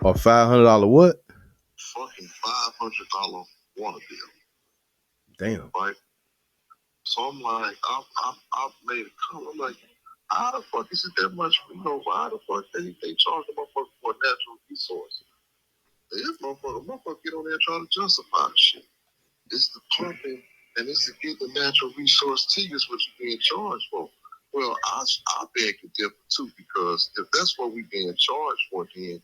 Or $500 what? Fucking $500 water bill. Damn. Right? So I'm like, I've made a comment. I'm like, how the fuck is it that much? Why the fuck they charge a motherfucker for a natural resource? This motherfucker get on there trying to justify the shit. It's the pumping and it's to get the natural resource to you is what you're being charged for. Well, I beg to differ too, because if that's what we're being charged for, then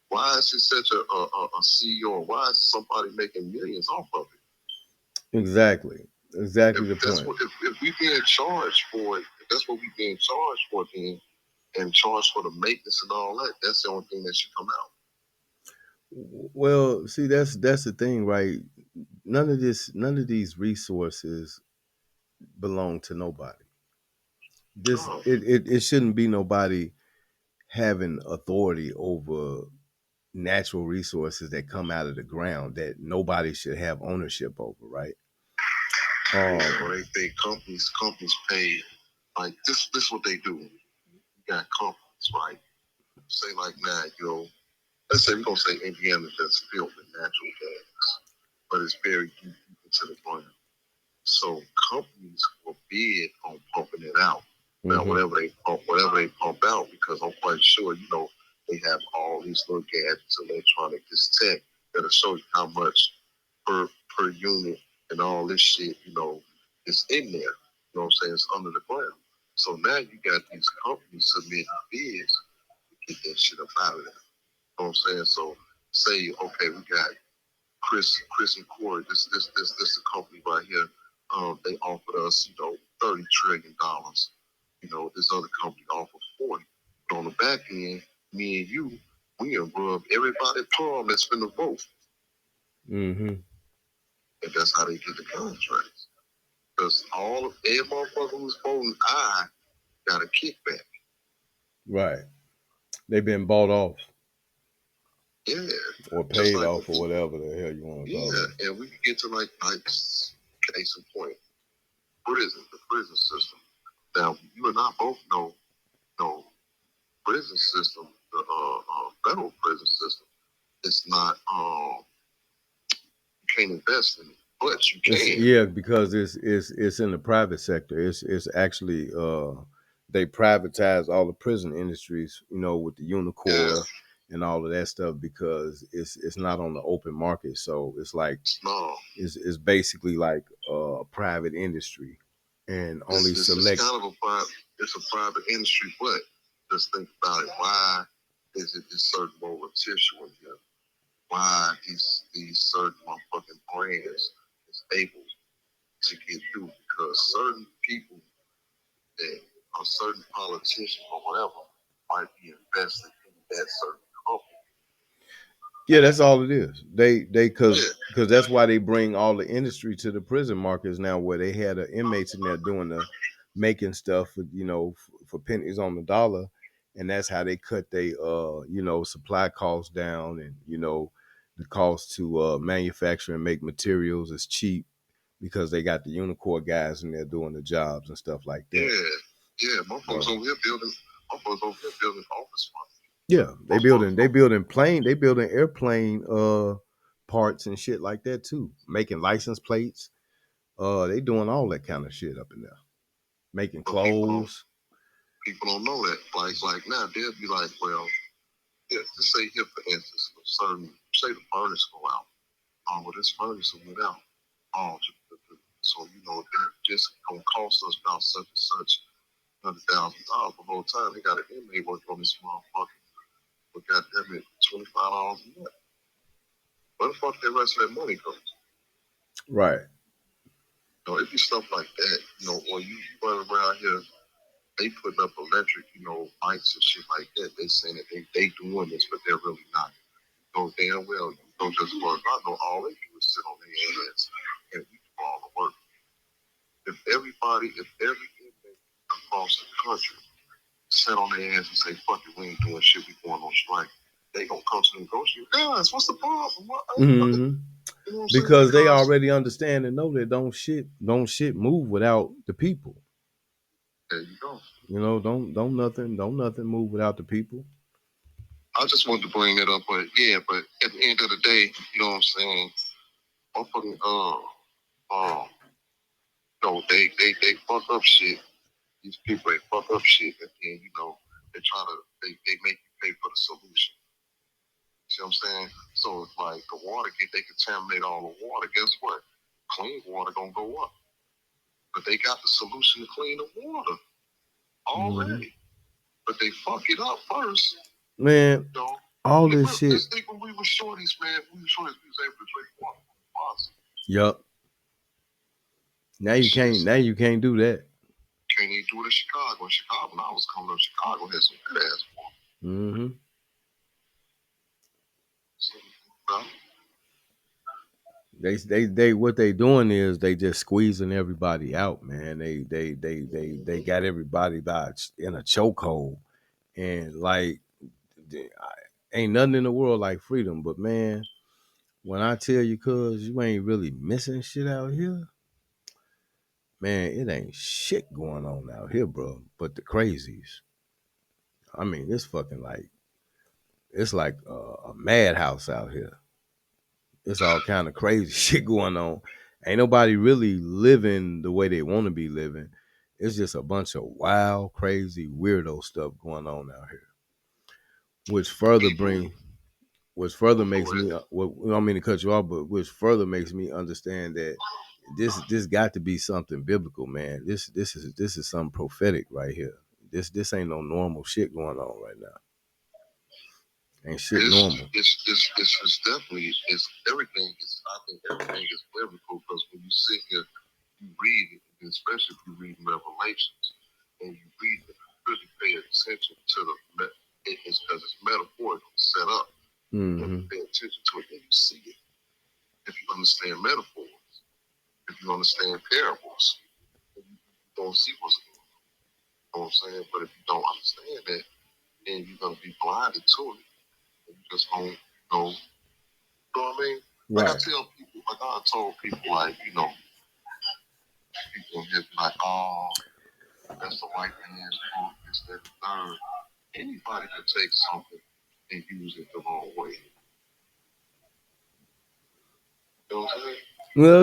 why is it such a CEO? Why is somebody making millions off of it? Exactly the If that's point. what if we being charged for it, if that's what we being charged for, then and charged for the maintenance and all that, that's the only thing that should come out. Well, see, that's the thing, right? None of these resources belong to nobody. Oh, It shouldn't be nobody having authority over natural resources that come out of the ground that nobody should have ownership over, right? or they think companies pay like this. This is what they do. You got companies, right? Say like now, let's say we're gonna say Indiana that's filled with natural gas, but it's very deep into the ground. So companies will bid on pumping it out. Now, whatever they pump out, because I'm quite sure, they have all these little gadgets, electronic, this tech that'll show you how much per unit and all this shit, is in there. You know what I'm saying? It's under the ground. So now you got these companies submitting bids to get that shit up out of there. You know what I'm saying? So say, okay, we got Chris and Corey, this a company right here. They offered us, $30 trillion. This other company offered 40. But on the back end, me and you, we have rubbed everybody palm that's been the vote. Mm-hmm. And that's how they get the contracts. Because every motherfucker who's voting I got a kickback. Right. They've been bought off. Yeah. Or Just paid like off, or whatever the hell you want to call it. Yeah, and we can get to like case in point. The prison system. Now, you and I both know, prison system, the federal prison system, it's not, you can't invest in it, but you can. Because it's in the private sector. It's actually they privatize all the prison industries, with the Yeah, Unicor and all of that stuff, because it's not on the open market. So it's like no, it's basically like a private industry, and only it's select. kind of it's a private industry, but just think about it. Why is it this certain politician in here? Why these certain motherfucking brands is able to get through? Because certain people that a certain politician or whatever might be invested in that certain company. Yeah, that's all it is. They because Yeah. that's why they bring all the industry to the prison markets now, where they had the inmates in there doing the making stuff for for pennies on the dollar, and that's how they cut they supply costs down, and the cost to manufacture and make materials is cheap because they got the Unicor guys in there doing the jobs and stuff like that. Yeah. My folks over here building. My folks over here building office parks. Yeah, they building airplane parts and shit like that too. Making license plates. They doing all that kind of shit up in there. Making But clothes. people don't know that. Like now they'll be like, well, yeah, just say here for instance, say the furnace go out. Oh, well, this furnace will went out. Oh, so they're just gonna cost us about such and such $100,000. But the whole time they got an inmate working on this motherfucker. But goddamn it, $25 a month. Where the fuck the rest of that money goes? Right. It be stuff like that, or you run around here, they putting up electric, lights and shit like that. They saying that they doing this, but they're really not. Damn well, just work. I know all they do is sit on their ass and we do all the work. If every inmate across the country sit on their ass and say, fuck it, we ain't doing shit, we going on strike, they gonna come to the negotiate. Guys, what's the problem? Mm-hmm. You know what I'm saying? Because they already understand and know that don't shit move without the people. There you go. Don't nothing move without the people. I just wanted to bring that up, but yeah, but at the end of the day, you know what I'm saying? Motherfucking, no, they fuck up shit. These people, they fuck up shit, and then, you know, they make you pay for the solution. See what I'm saying? So it's like the water, they contaminate all the water. Guess what? Clean water gonna go up. But they got the solution to clean the water already. Mm-hmm. But they fuck it up first. Man, you know? All this shit. Let's think when we were shorties, man. We was able to drink water from the faucet. Yup. Now you can't. Now you can't do that. Can't even do it in Chicago. In Chicago, when I was coming up, Chicago had some good ass water. Mm-hmm. They what they doing is they just squeezing everybody out, man. They got everybody in a chokehold, and like ain't nothing in the world like freedom. But man, when I tell you, cuz you ain't really missing shit out here, man, it ain't shit going on out here, bro. But the crazies. I mean, it's fucking like it's like a madhouse out here. It's all kind of crazy shit going on. Ain't nobody really living the way they want to be living. It's just a bunch of wild, crazy, weirdo stuff going on out here. Which further makes me, well, I don't mean to cut you off, but which further makes me understand that this got to be something biblical, man. This is something prophetic right here. This ain't no normal shit going on right now. Ain't shit normal. It's definitely, everything is, I think everything is biblical, because when you sit here, you read it, especially if you read Revelations, and you read it, you really pay attention to it's because it's metaphorical set up. Mm-hmm. And you pay attention to it, and you see it. If you understand metaphors, if you understand parables, you don't see what's going on. You know what I'm saying? But if you don't understand that, then you're going to be blinded to it. And you just don't know. You know what I mean? Right. Like I tell people, like I told people, like, you know, people here be like, oh, that's the white man's book, this, that, the third. Anybody can take something and use it the wrong way. You know what I'm saying? Well,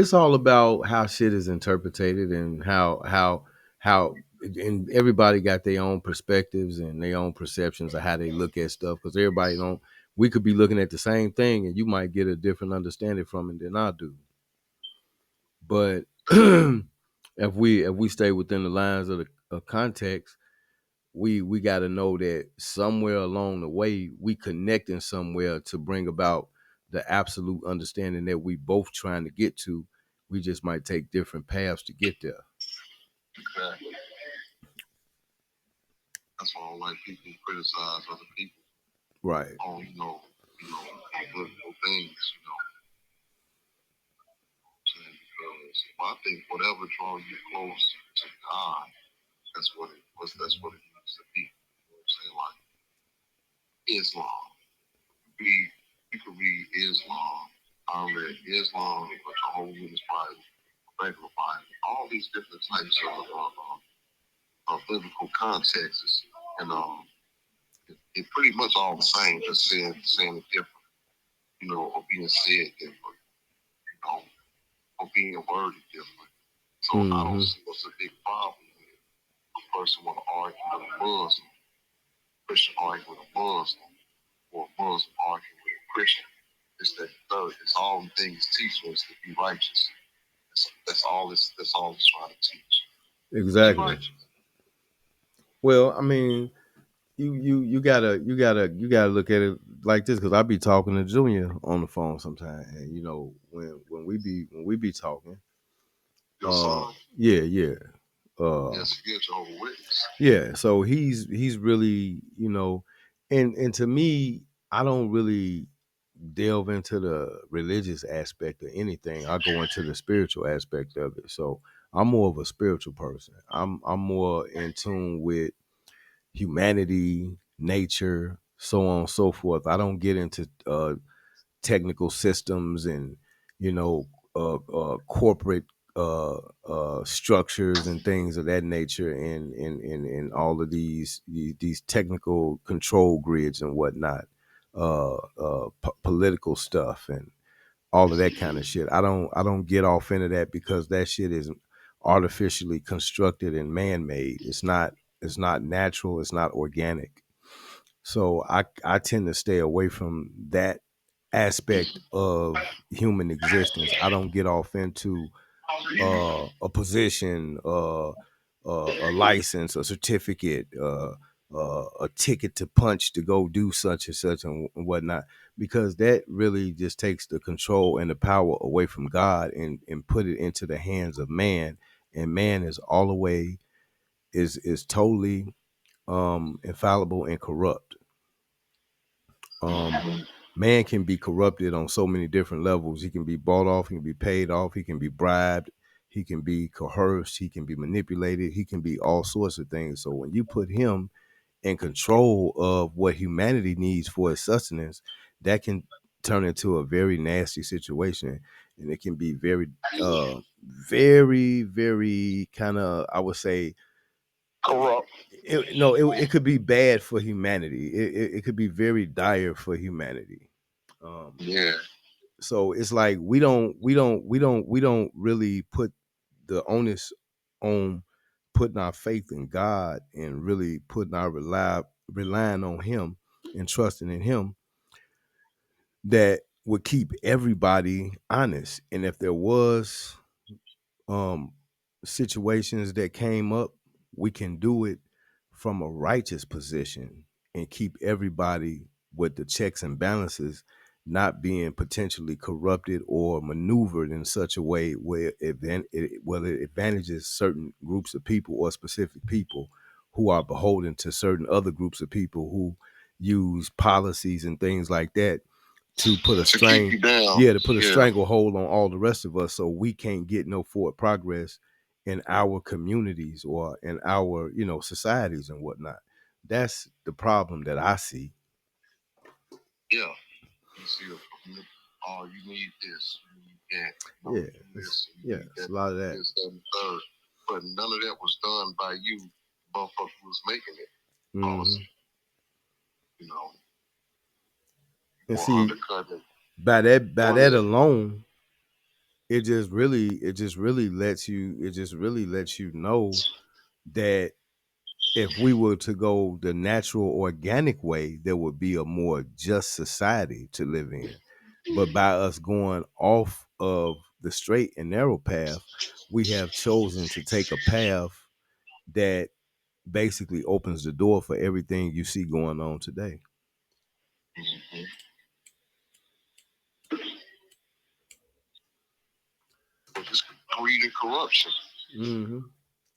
it's all about how shit is interpreted and how and everybody got their own perspectives and their own perceptions of how they look at stuff, because everybody don't. We could be looking at the same thing and you might get a different understanding from it than I do. But if we stay within the lines of the context, we got to know that somewhere along the way we connecting somewhere to bring about the absolute understanding that we both trying to get to. We just might take different paths to get there. Exactly. That's why I don't like people who criticize other people. Right. On, you know, political things, you know. Because I think whatever draws you close to God, that's what it needs to be. You know what I'm saying? Like Islam. You can read Islam. I read Islam, but the whole Jehovah's Bible, regular Bible, all these different types of biblical contexts, and it's pretty much all the same, just saying it different, you know, or being said different, you know, or being worded different. So I don't see what's a big problem with a person want to argue with a Muslim, Christian argue with a Muslim, or a Muslim arguing with a Christian. It's that third. It's all the things teaching us to be righteous. That's all it's trying to teach. Exactly. Well, I mean, you gotta look at it like this, because I be talking to Junior on the phone sometimes, and you know when we be talking. Yeah. Yeah, so he's really, you know, and to me, I don't really delve into the religious aspect of anything. I go into the spiritual aspect of it. So I'm more of a spiritual person. I'm more in tune with humanity, nature, so on and so forth. I don't get into technical systems and, you know, corporate structures and things of that nature, and all of these technical control grids and whatnot, political stuff and all of that kind of shit. I don't get off into that because that shit is artificially constructed and man-made. It's not natural. It's not organic. So I tend to stay away from that aspect of human existence. I don't get off into a position, a license, a certificate, a ticket to punch to go do such and such and whatnot, because that really just takes the control and the power away from God and put it into the hands of man. And man is all the way is totally infallible and corrupt. Man can be corrupted on so many different levels. He can be bought off, he can be paid off, he can be bribed, he can be coerced, he can be manipulated, he can be all sorts of things. So when you put him in control of what humanity needs for its sustenance, that can turn into a very nasty situation. And it can be very, very kind of, I would say, Corrupt. it could be bad for humanity. It could be very dire for humanity. Yeah. So it's like we don't really put the onus on putting our faith in God and really putting our relying on Him and trusting in Him, that would keep everybody honest. And if there was um situations that came up, we can do it from a righteous position and keep everybody with the checks and balances, not being potentially corrupted or maneuvered in such a way where it advantages certain groups of people or specific people who are beholden to certain other groups of people who use policies and things like that to put a To keep you down. to put a stranglehold on all the rest of us, so we can't get no forward progress in our communities or in our societies and whatnot. That's the problem that I see. Yeah. You see, oh, you need this, you need that, Yeah, you need this, you yeah, need it's that, a lot of that. this, that, and third. But none of that was done by you, motherfucker who was making it. Hmm. You know, And or see, undercutting. by that alone, it just really lets you know that if we were to go the natural organic way, there would be a more just society to live in. But by us going off of the straight and narrow path, we have chosen to take a path that basically opens the door for everything you see going on today. Mm-hmm. Just greed and corruption. Mm-hmm.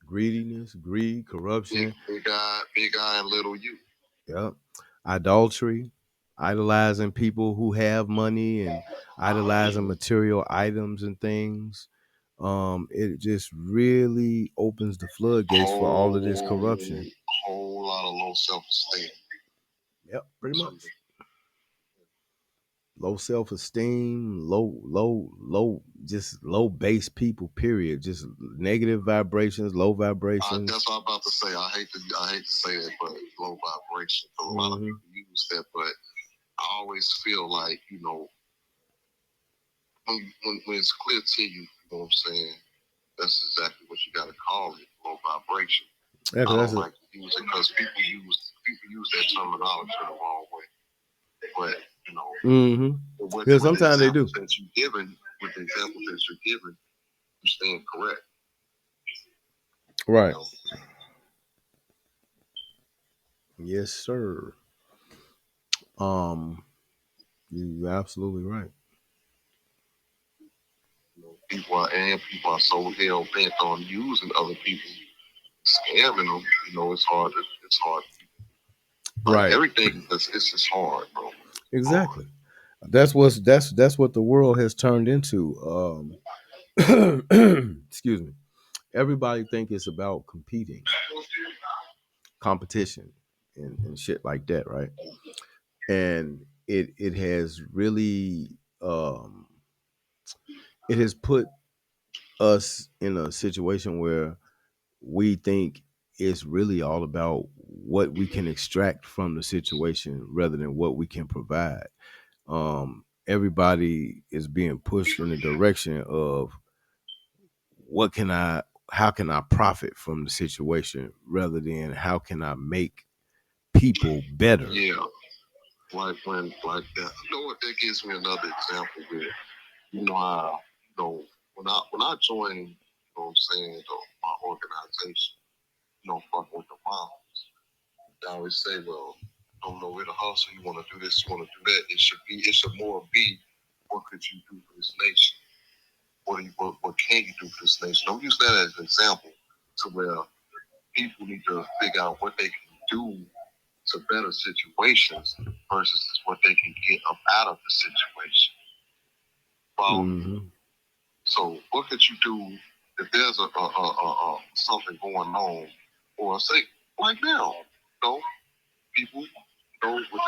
Greediness, greed, corruption. Big eye, and little you. Yep. Idolatry, idolizing people who have money and idolizing material items and things. It just really opens the floodgates for all of this corruption. Whole lot of low self-esteem. Yep, pretty much. Low self-esteem, just low base people, period. Just negative vibrations, low vibrations. That's what I'm about to say. I hate to say that, but low vibration. So a lot of people use that, but I always feel like, when it's clear to you, you know what I'm saying? That's exactly what you got to call it, low vibration. Yeah, I don't that's like to use it because people use that terminology the wrong way. But Because sometimes they do. that you given, with the examples that you're given, you stand correct. Right. Yes, sir. You're absolutely right. People are so hell bent on using other people, scamming them. It's hard. It's hard. Right. Everything it's just hard, bro. Exactly. That's what the world has turned into. Excuse me. Everybody think it's about competition, and shit like that, right? And it has really it has put us in a situation where we think it's really all about what we can extract from the situation rather than what we can provide. Everybody is being pushed in the direction of what can I how can I profit from the situation rather than how can I make people better. Yeah, like that. You know what? That gives me another example where when I joined, what I'm saying, my organization, fucking with the moms. I always say, well, don't know where to hustle. You want to do this, you want to do that. It should more be, what could you do for this nation? What can you do for this nation? Don't use that as an example to where people need to figure out what they can do to better situations versus what they can get up out of the situation. Well, so what could you do if there's a something going on, or say like now, people would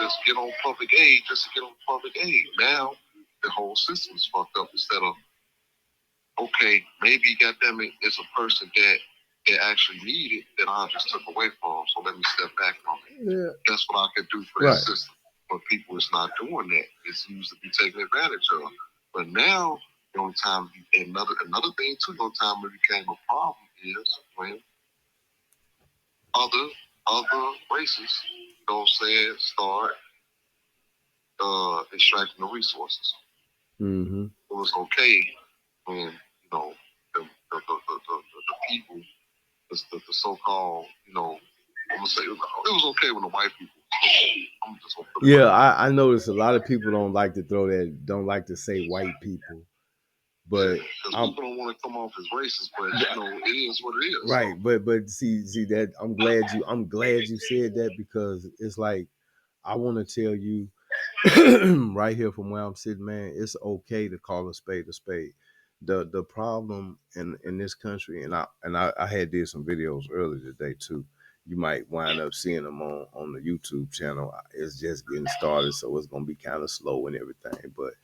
just get on public aid just to get on public aid. Now the whole system is fucked up. Instead of, okay, maybe goddamn it, it's a person that actually need it that I just took away from. So let me step back from it. Yeah. That's what I could do for that system. But people is not doing that. It's used to be taken advantage of. But now the only time, another thing too, the only time it became a problem is when other races, start extracting the resources. Mm-hmm. It was okay when the people, the so-called, I'm gonna say it was okay when the white people. Yeah, I notice a lot of people don't like to say white people. But people don't want to come off as racist, but it is what it is. Right, so. but see that I'm glad you said that, because it's like I want to tell you right here from where I'm sitting, man, it's okay to call a spade a spade. The problem in this country, and I had did some videos earlier today too. You might wind up seeing them on the YouTube channel. It's just getting started, so it's gonna be kind of slow and everything. But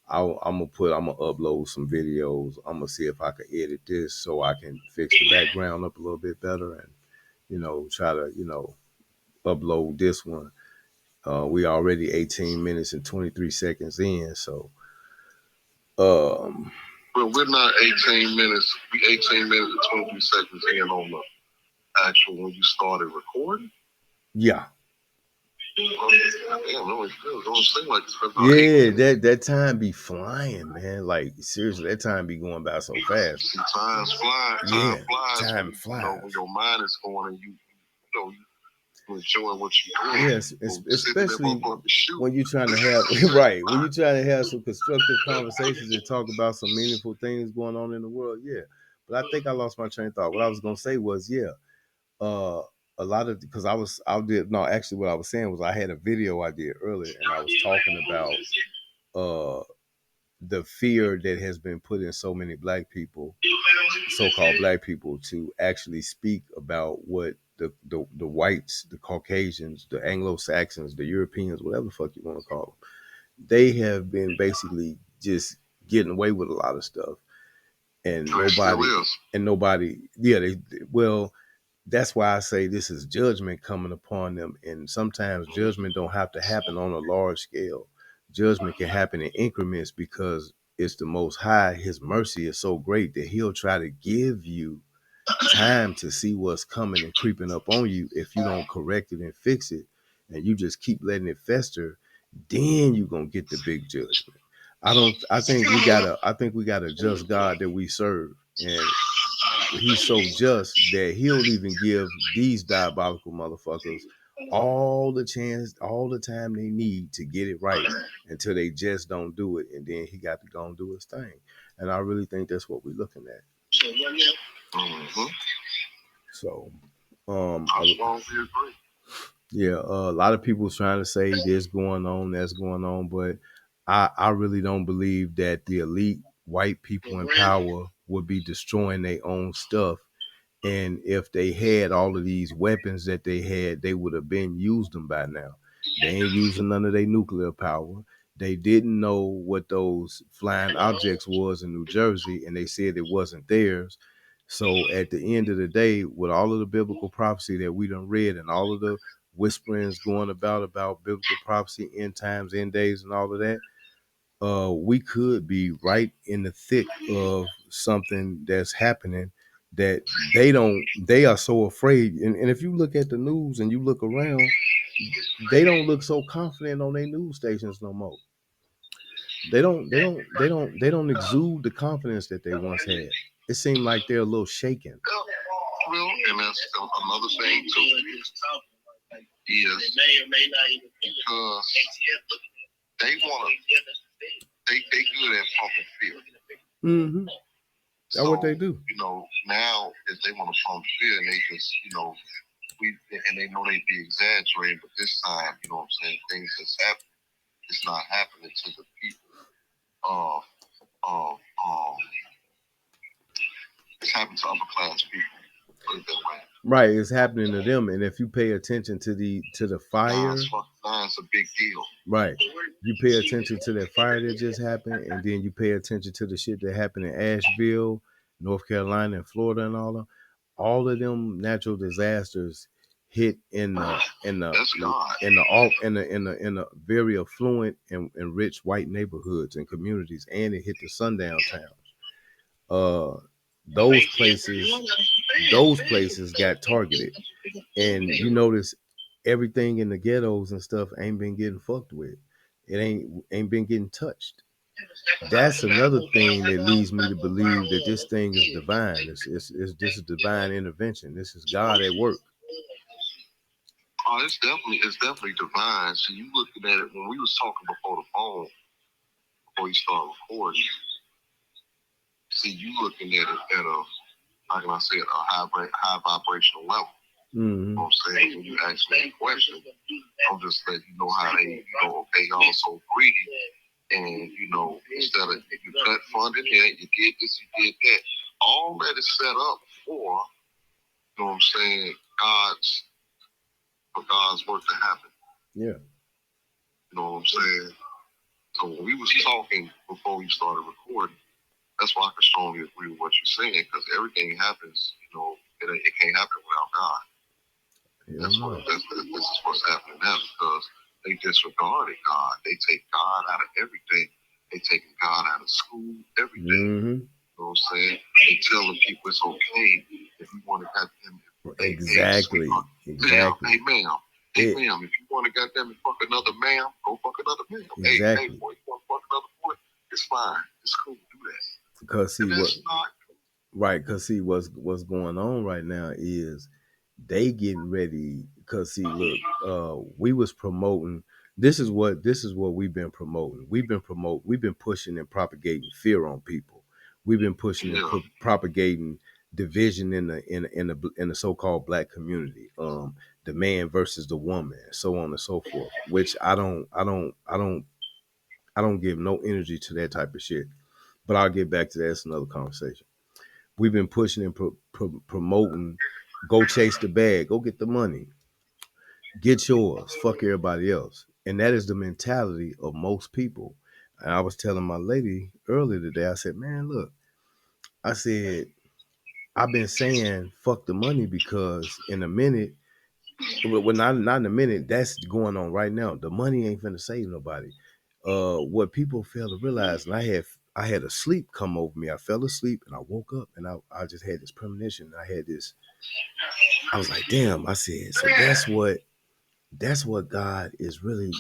I'm gonna upload some videos. I'm gonna see if I can edit this so I can fix the background up a little bit better, and try to upload this one. We already 18 minutes and 23 seconds in, so well, we're not 18 minutes. We 18 minutes and 23 seconds in on the actual when you started recording. Yeah. Yeah, that time be flying, man. Like seriously, that time be going by so fast. Time's flying. Time flies. When your mind is going and you enjoying what you're doing. Yes, especially when you're trying to have right. When you're trying to have some constructive conversations and talk about some meaningful things going on in the world. Yeah. But I think I lost my train of thought. What I was gonna say was, a lot of, because actually what I was saying was I had a video I did earlier, and I was talking about the fear that has been put in so many black people, so-called black people, to actually speak about what the whites, the Caucasians, the Anglo-Saxons, the Europeans, whatever the fuck you want to call them, they have been basically just getting away with a lot of stuff, and nobody, that's why I say this is judgment coming upon them. And sometimes judgment don't have to happen on a large scale. Judgment can happen in increments, because it's the Most High. His mercy is so great that he'll try to give you time to see what's coming and creeping up on you. If you don't correct it and fix it, and you just keep letting it fester, then you're going to get the big judgment. I think we got a just God that we serve. And he's so just that he'll even give these diabolical motherfuckers all the chance, all the time they need to get it right, until they just don't do it, and then he got to go and do his thing. And I really think that's what we're looking at. Mm-hmm. So, yeah, a lot of people trying to say this going on, that's going on, but I really don't believe that the elite white people in power would be destroying their own stuff. And if they had all of these weapons that they had, they would have been used them by now. They ain't using none of their nuclear power. They didn't know what those flying objects was in New Jersey, and they said it wasn't theirs. So at the end of the day, with all of the biblical prophecy that we done read and all of the whisperings going about biblical prophecy, end times, end days, and all of that, we could be right in the thick of something that's happening that they are so afraid. And if you look at the news and you look around, they don't look so confident on their news stations no more. They don't exude the confidence that they once had. It seemed like they're a little shaken. Well, and that's another thing too. Is because they want to, they good at pumping fear. Mm-hmm. That's So, what they do. Now if they want to pump fear, and they just, and they know they be exaggerating, but this time, what I'm saying, things that's happening, it's not happening to the people. It's happening to upper class people. Put it that way. Right, it's happening to them, and if you pay attention to the fire, it's a big deal. Right, you pay attention to that fire that just happened, and then you pay attention to the shit that happened in Asheville, North Carolina, and Florida, and all of them natural disasters hit in the very affluent and rich white neighborhoods and communities, and it hit the sundown towns. Those places got targeted, and you notice everything in the ghettos and stuff ain't been getting fucked with. It ain't been getting touched. That's another thing that leads me to believe that this thing is divine. This is divine intervention. This is God at work. Oh, it's definitely divine. So you looking at it when we was talking before the phone, before you start recording. See, you looking at it at a, how can I say it, a high vibrational level. Mm-hmm. You know what I'm saying? When you ask me a question, I'm just letting you know how they, okay, y'all so greedy. And, instead of, if you cut funding here, you did this, you did that. All that is set up for, you know what I'm saying, for God's work to happen. Yeah. You know what I'm saying? So when we was talking before we started recording, that's why I can strongly agree with what you're saying, because everything happens, it can't happen without God. This is what's happening now, because they disregarded God. They take God out of everything. They taking God out of school, everything. Mm-hmm. You know what I'm saying? They telling people it's okay if you want to have them. Exactly. Hey, ma'am. Hey, ma'am, if you want to goddamn fuck another ma'am, go fuck another ma'am. Exactly. Hey, boy, you want to fuck another boy? It's fine. It's cool. Do that. Because see what's going on right now is they getting ready. Because see, look, we was promoting. This is what we've been promoting. We've been pushing and propagating fear on people. We've been pushing and propagating division in the so-called black community. The man versus the woman, so on and so forth. Which I don't give no energy to that type of shit. But I'll get back to that. It's another conversation. We've been pushing and promoting. Go chase the bag. Go get the money. Get yours. Fuck everybody else. And that is the mentality of most people. And I was telling my lady earlier today, I said, man, look, I said, I've been saying fuck the money because in a minute, well, not in a minute, that's going on right now. The money ain't finna save nobody. What people fail to realize, and I had a sleep come over me. I fell asleep and I woke up and I just had this premonition. I was like, damn, I said, so that's what God is really,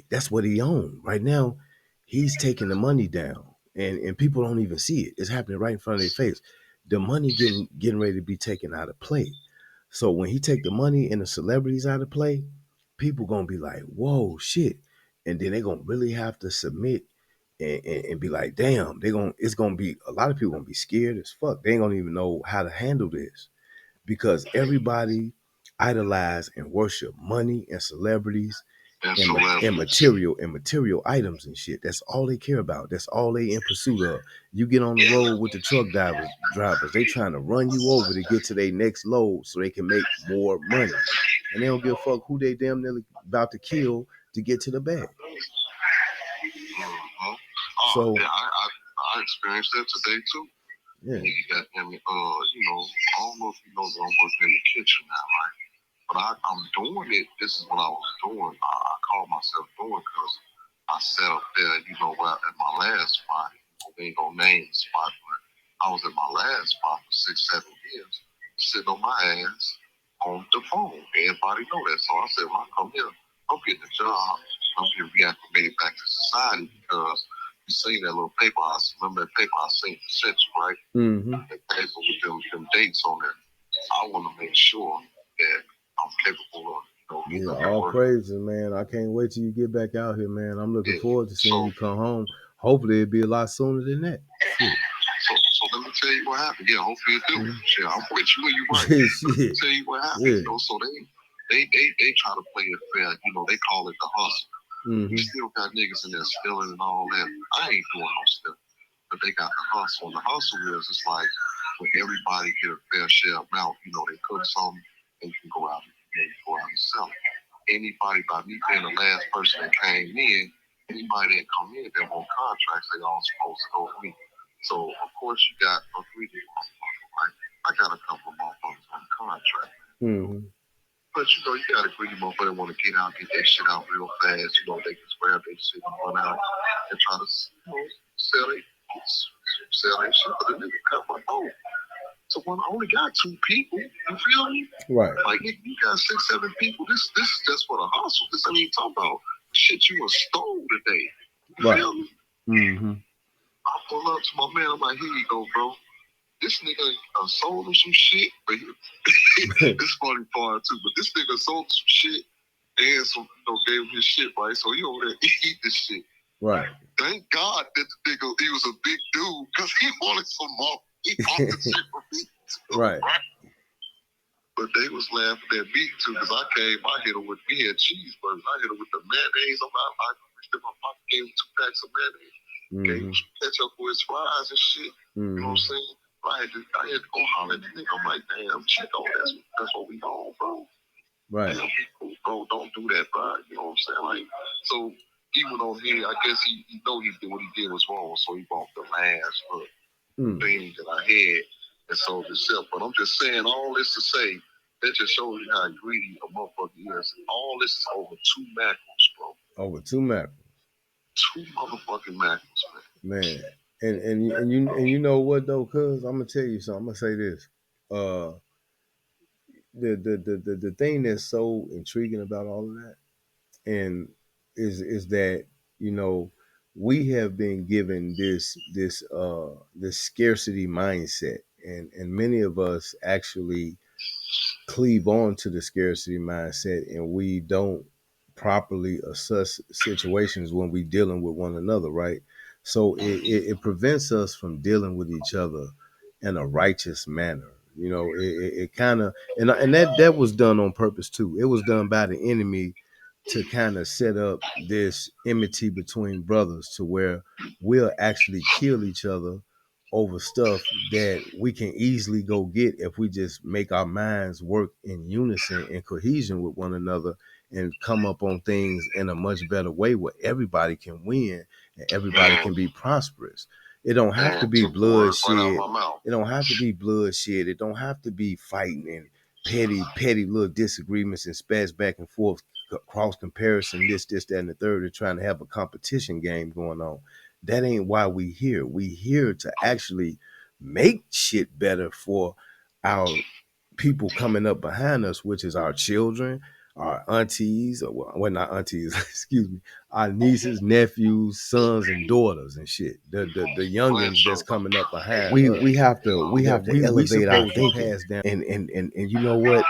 that's what he owns. Right now, he's taking the money down. And people don't even see it. It's happening right in front of their face. The money getting ready to be taken out of play. So when he take the money and the celebrities out of play, people gonna be like, whoa, shit. And then they're gonna really have to submit and be like, damn, it's gonna be a lot of people gonna be scared as fuck. They ain't gonna even know how to handle this because everybody idolize and worship money and celebrities and material items and shit. That's all they care about. That's all they in pursuit of. You get on the road with the truck drivers, they trying to run you over to get to their next load so they can make more money. And they don't give a fuck who they damn nearly about to kill to get to the bag. So yeah, I experienced that today too. yeah. You got them, you know, I don't know if you know that I'm working in the kitchen now, right? But I'm doing it. This is what I was doing. I call myself doing because I sat up there, you know, at my last spot. We ain't gonna name the spot, but I was at my last spot for 6, 7 years, sitting on my ass on the phone. Everybody know that. So I said, when I come here, I'm getting a job. I'm getting reacclimated back to society because you seen that little paper. Remember that paper I seen the sent you, right? Mm-hmm. That paper with them dates on there. I want to make sure that I'm capable of, Yeah, all praises, man. I can't wait till you get back out here, man. I'm looking forward to seeing you come home. Hopefully, it'll be a lot sooner than that. Shit. So let me tell you what happened. Yeah, hopefully it do. Shit, I'm with you when you right. Shit. Let me tell you what happened. Yeah. You know, so they try to play it fair. You know, they call it the hustle. Mm-hmm. You still got niggas in there stealing and all that. I ain't doing no stealing. But they got the hustle. And the hustle is, it's like when everybody get a fair share amount, you know, they cook something and you can go out and sell it. Anybody, by me being the last person that came in, anybody that come in that want contracts, they all supposed to go with me. So of course you got a greedy motherfucker, right? I got a couple of motherfuckers on contract. Mm-hmm. But you know, you got a greedy motherfucker that want to get out, get their shit out real fast. You know, they can grab their shit and run out and try to, you know, sell their shit. But the nigga cut my phone. So when I only got 2 people, you feel me? Right. Like you got 6, 7 people. This is just for the hustle. This ain't even talking about shit you was stole today. You right. feel me? Mm-hmm. I pull up to my man. I'm like, here you go, bro. This nigga sold him some shit, but this funny part too. But this nigga sold some shit and some, gave him his shit, right? So he over there eat this shit. Right. Thank God that the nigga, he was a big dude because he wanted some more. He bought the shit for me too, right? But they was laughing at me too because I hit him with, we had cheeseburgers. I hit him with the mayonnaise. I reached in my pocket, gave him 2 packs of mayonnaise. Mm-hmm. Gave him some ketchup for his fries and shit. Mm-hmm. You know what I'm saying? I had to go holler at the nigga. I'm like, damn, Chico, that's what we on, bro. Right. Damn, bro, don't do that, bro. You know what I'm saying? Like, so he went on here. I guess he know he did what he did was wrong, so he bought the last thing that I had and sold himself. But I'm just saying all this to say that just shows you how greedy a motherfucker is. All this is over 2 macros, bro. Over 2 macros. 2 motherfucking macros, man. Man. And you know what though, cuz I'm gonna tell you something. I'm gonna say this. The thing that's so intriguing about all of that and is that, you know, we have been given this scarcity mindset, and many of us actually cleave on to the scarcity mindset, and we don't properly assess situations when we dealing with one another, right? So it prevents us from dealing with each other in a righteous manner. You know, it kind of, and that was done on purpose too. It was done by the enemy to kind of set up this enmity between brothers to where we'll actually kill each other over stuff that we can easily go get if we just make our minds work in unison and cohesion with one another and come up on things in a much better way where everybody can win and everybody can be prosperous. It don't have to be bloodshed. It don't have to be bloodshed. It don't have to be fighting and petty little disagreements and spats back and forth, cross comparison, this, that, and the third, and trying to have a competition game going on. That ain't why we here. We here to actually make shit better for our people coming up behind us, which is our children, our aunties, or well, not aunties, excuse me, our nieces, nephews, sons, and daughters, and shit. The youngins that's coming up behind. We have to elevate our thinking, and you know what?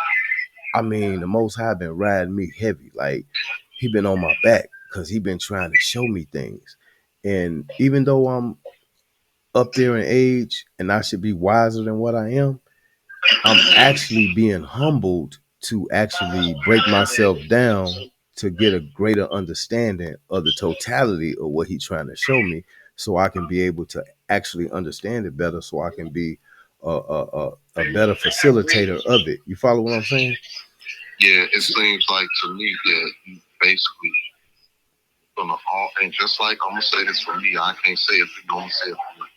I mean, the Most High been riding me heavy. Like, he been on my back because he been trying to show me things. And even though I'm up there in age and I should be wiser than what I am, I'm actually being humbled to actually break myself down to get a greater understanding of the totality of what he's trying to show me, so I can be able to actually understand it better, so I can be a better facilitator of it. You follow what I'm saying? Yeah, it seems like to me that you basically And just like I'm gonna say this for me, I can't say it for you. I'm gonna say it for me.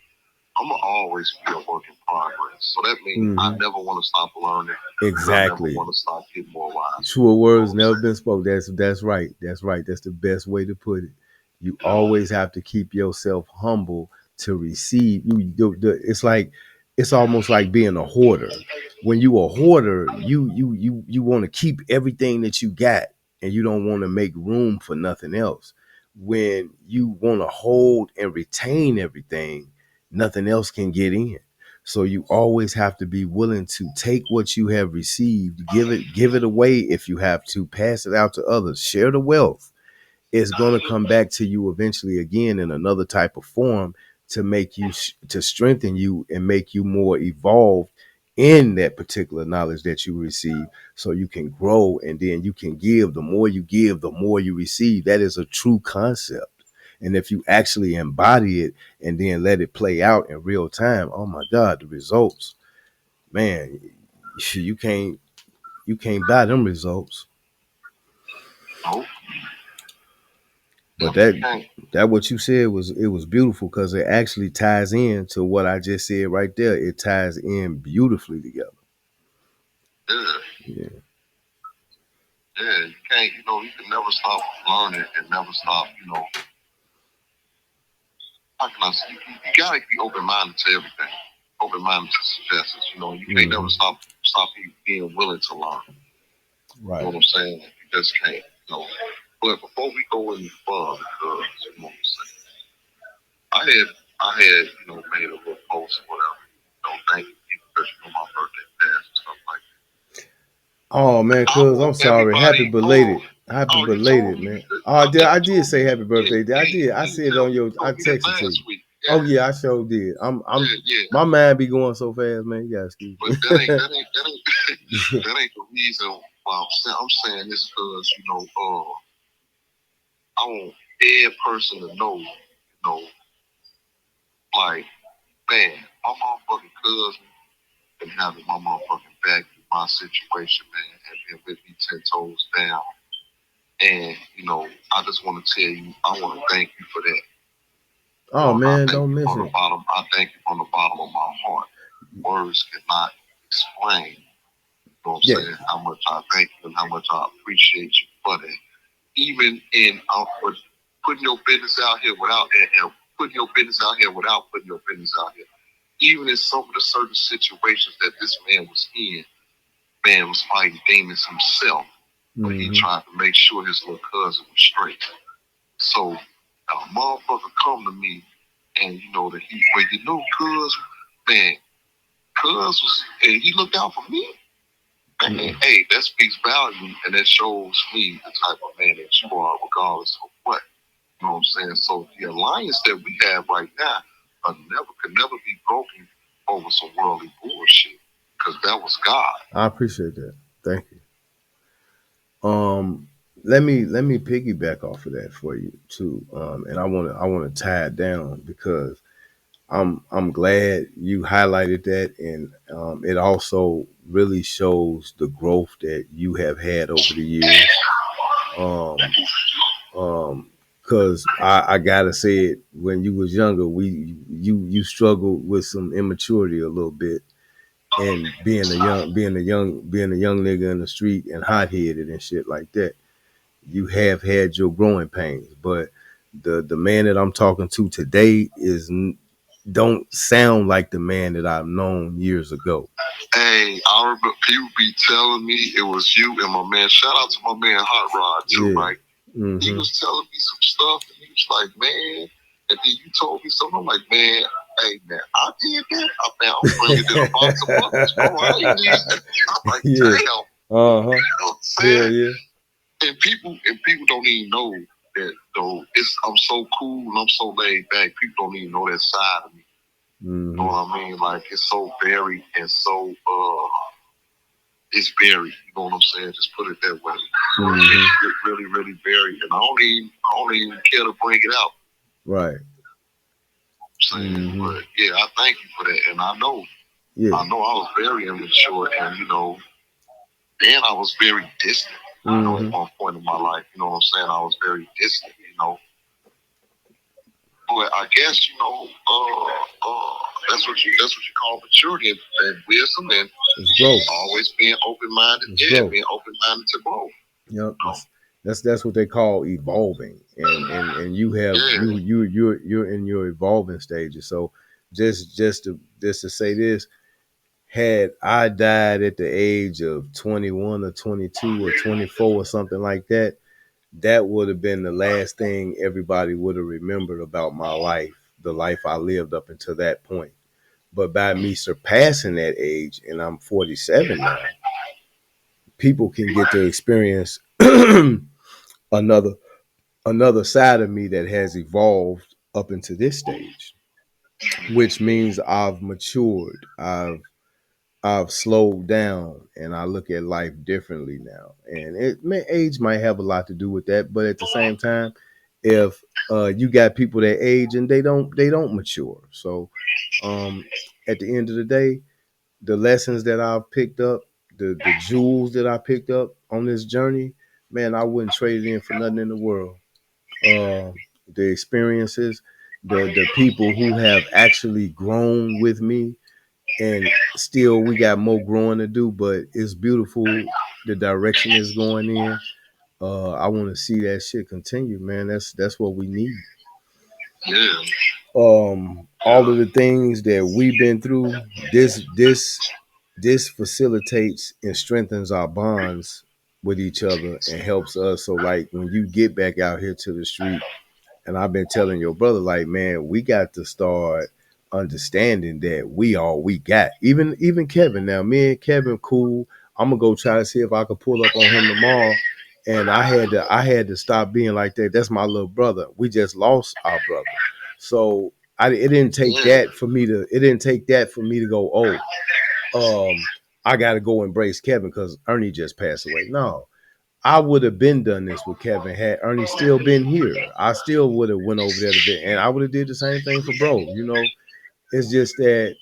I'm gonna always be a work in progress. So that means I never want to stop learning. Exactly. I never want to stop getting more wise. Truer words never been spoken. That's right. That's right. That's the best way to put it. You always have to keep yourself humble to receive. It's like it's almost like being a hoarder. When you a hoarder, you want to keep everything that you got, and you don't want to make room for nothing else. When you want to hold and retain everything, nothing else can get in. So you always have to be willing to take what you have received, give it away if you have to, pass it out to others, share the wealth. It's going to come back to you eventually again in another type of form to make you to strengthen you and make you more evolved in that particular knowledge that you receive, so you can grow and then you can give. The more you give, the more you receive. That is a true concept. And if you actually embody it and then let it play out in real time, oh my God, the results, man, you can't buy them results. Nope. But that what you said was beautiful, because it actually ties in to what I just said right there. It ties in beautifully together. Yeah. Yeah, you can't, you can never stop learning and never stop, how can I say, you gotta be open minded to everything, open minded to suggestions. You can't never stop being willing to learn. Right. You know what I'm saying? You just can't. But before we go any further, because you know what I'm saying, I had made a little post or whatever. Thank you because my birthday passed and stuff like that. Oh man, cuz I'm sorry. Happy belated. Happy belated, man. Oh, I did say happy birthday. I said it on your. I texted to you. Oh yeah, I sure did. My mind be going so fast, man. You gotta excuse me. But that ain't that ain't the reason why I'm saying this, because I want every person to know, like, man, my motherfucking cousin been having my motherfucking back in my situation, man, and been with me 10 toes down. And, I just want to tell you, I want to thank you for that. Oh man, don't miss it. I thank you from the bottom of my heart. Words cannot explain, what I'm saying, how much I thank you and how much I appreciate you for that. Even in putting your business out here without and putting your business out here without putting your business out here. Even in some of the certain situations that this man was in, man was fighting demons himself, but he tried to make sure his little cousin was straight. So a motherfucker come to me, and that cuz, man, cuz was, and he looked out for me. And hey, that speaks value, and that shows me the type of man that you are, regardless of what. You know what I'm saying? So the alliance that we have right now could never be broken over some worldly bullshit, because that was God. I appreciate that. Thank you. Let me piggyback off of that for you too. And I wanna tie it down, because I'm glad you highlighted that, and it also really shows the growth that you have had over the years. Because I gotta say it, when you was younger, you struggled with some immaturity a little bit, and being a young nigga in the street and hot headed and shit like that. You have had your growing pains, but the man that I'm talking to today don't sound like the man that I've known years ago. Hey, I remember people be telling me it was you and my man. Shout out to my man Hot Rod too, right? He was telling me some stuff, and he was like, man, and then you told me something. I'm like, man, hey man, I did that. I'm bringing it in a box of buckets, bro. I ain't need that. I'm like, damn. Yeah. And people don't even know that though. I'm so cool and I'm so laid back. People don't even know that side of me. You know what I mean? Like, it's so varied and so it's varied. You know what I'm saying? Just put it that way. It's really, really varied, and I don't even care to bring it out. Right. Saying, but yeah, I thank you for that, and I know I was very immature, and then I was very distant. At one point in my life, you know what I'm saying? I was very distant, But I guess that's what you call maturity and wisdom, and it's growth. always being open minded. It's Yeah, growth. being open minded to grow. Yep. That's what they call evolving, and you have Yeah. you're in your evolving stages. So just to say this, had I died at the age of 21 or 22 or 24 or something like that, that would have been the last thing everybody would have remembered about my life, the life I lived up until that point. But by me surpassing that age, and I'm 47 now, people can get to experience another another side of me that has evolved up into this stage, which means I've matured. I've slowed down and I look at life differently now. And age might have a lot to do with that, but at the same time, if you got people that age and they don't mature. So at the end of the day, the lessons that I've picked up, the jewels that I picked up on this journey, man, I wouldn't trade it in for nothing in the world. Uh, the experiences, the people who have actually grown with me, and still we got more growing to do, but it's beautiful the direction is going in. I want to see that shit continue, man. That's what we need. Yeah. All of the things that we've been through, this facilitates and strengthens our bonds with each other and helps us. So like when you get back out here to the street, and I've been telling your brother, like, man, we got to start understanding that we all we got. Even Kevin. Now, me and Kevin, cool. I'm gonna go try to see if I could pull up on him tomorrow. And I had to stop being like that. That's my little brother. We just lost our brother. So it didn't take that for me to go, I gotta go embrace Kevin because Ernie just passed away. No, I would have been done this with Kevin had Ernie still been here. I still would have went over there to bit, and I would have did the same thing for bro. It's just that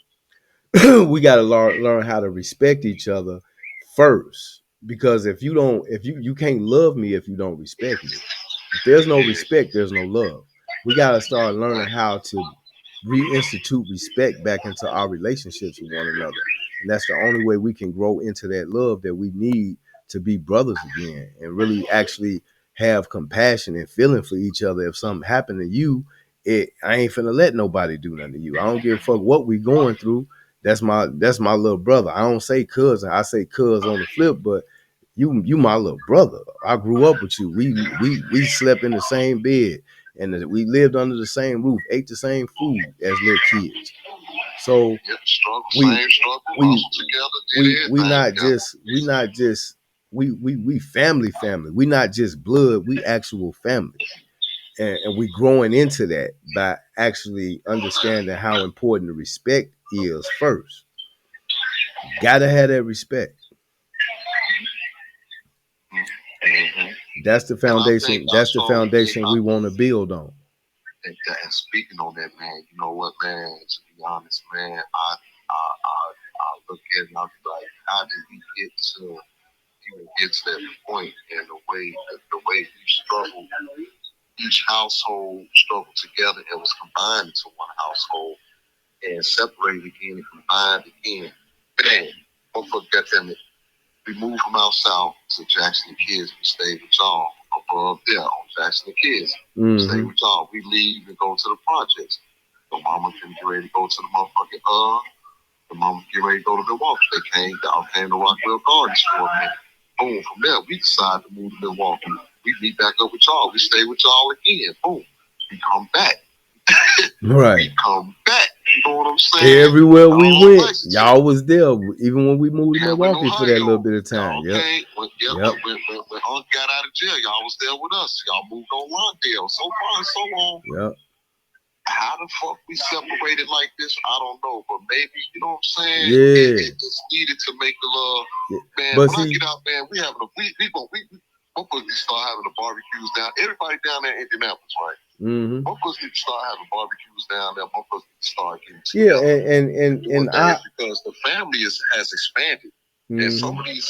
we got to learn how to respect each other first. Because if you can't love me if you don't respect me. If there's no respect, there's no love. We got to start learning how to reinstitute respect back into our relationships with one another. And that's the only way we can grow into that love that we need to be brothers again and really actually have compassion and feeling for each other. If something happened to you, I ain't finna let nobody do nothing to you. I don't give a fuck what we going through. That's my little brother. I don't say cousin. I say cuz on the flip, but you my little brother. I grew up with you. We slept in the same bed and we lived under the same roof, ate the same food as little kids. So we family. We not just blood, we actual family. And we growing into that by actually understanding how important the respect is first. Gotta have that respect. Mm-hmm. That's the foundation. That's the foundation we want to build on. And speaking on that, man, you know what, man? To be honest, man, I look at it and I'm like, how did we get to even get to that point? And the way we struggled, each household struggled together and was combined into one household and separated again and combined again. Man, don't forget that we moved from out south to Jackson and Kids. We stayed with y'all above there on Jackson and Kids. We stayed with y'all. We leave and go to the projects. The mama can get ready to go to the motherfucking the mama get ready to go to Milwaukee. Y'all came to Rockwell Gardens for a minute. Boom, from there we decided to move to Milwaukee. We meet back up with y'all. We stay with y'all again. Boom. We come back. Right. We come back. You know what I'm saying? Everywhere we went, y'all was there. Even when we moved to Milwaukee for that little bit of time. When Unc got out of jail, y'all was there with us. Y'all moved on Lawndale. So far and so on. Yep. How the fuck we separated like this? I don't know. But maybe, you know what I'm saying? Yeah. It just needed to make the love. Yeah. Man, but when I get out, man, we having we're supposed to start having the barbecues down. Everybody down there in Indianapolis, right? Mm-hmm. We're supposed to start having barbecues down there. We're supposed to start getting together. Yeah, and because the family has expanded. Mm-hmm. And some of these